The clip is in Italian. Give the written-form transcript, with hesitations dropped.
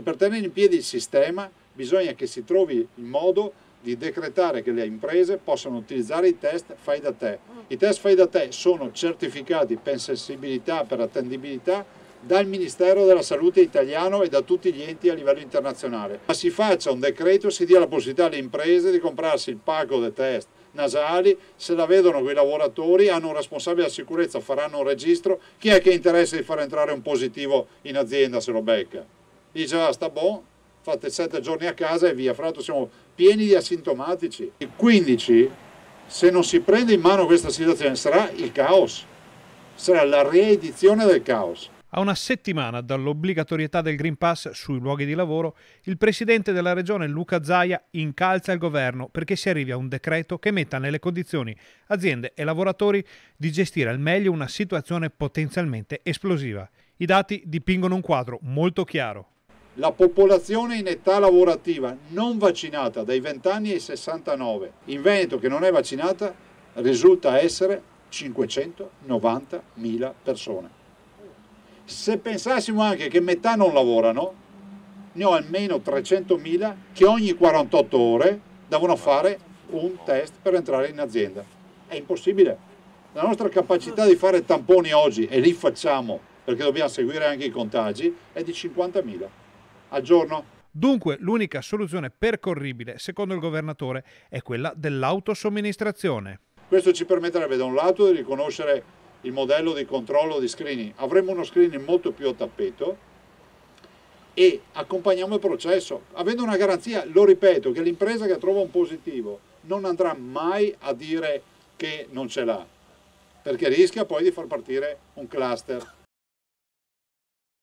per tenere in piedi il sistema bisogna che si trovi il modo di decretare che le imprese possano utilizzare i test fai da te. I test fai da te sono certificati per sensibilità, per attendibilità dal Ministero della Salute italiano e da tutti gli enti a livello internazionale. Ma si faccia un decreto, si dia la possibilità alle imprese di comprarsi il pacco dei test nasali, se la vedono quei lavoratori, hanno un responsabile della sicurezza, faranno un registro, chi è che interessa di far entrare un positivo in azienda se lo becca? Dice, ah, sta buono, fate 7 giorni a casa e via, fra l'altro siamo pieni di asintomatici. Il 15, se non si prende in mano questa situazione, sarà il caos, sarà la riedizione del caos. A una settimana dall'obbligatorietà del Green Pass sui luoghi di lavoro, il presidente della regione Luca Zaia incalza il governo perché si arrivi a un decreto che metta nelle condizioni aziende e lavoratori di gestire al meglio una situazione potenzialmente esplosiva. I dati dipingono un quadro molto chiaro. La popolazione in età lavorativa non vaccinata dai 20 anni ai 69, in Veneto che non è vaccinata, risulta essere 590.000 persone. Se pensassimo anche che metà non lavorano, ne ho almeno 300.000 che ogni 48 ore devono fare un test per entrare in azienda. È impossibile. La nostra capacità di fare tamponi oggi, e li facciamo perché dobbiamo seguire anche i contagi, è di 50.000 al giorno. Dunque l'unica soluzione percorribile, secondo il governatore, è quella dell'autosomministrazione. Questo ci permetterebbe da un lato di riconoscere il modello di controllo di screening, avremo uno screening molto più a tappeto e accompagniamo il processo, avendo una garanzia, lo ripeto, che l'impresa che trova un positivo non andrà mai a dire che non ce l'ha, perché rischia poi di far partire un cluster.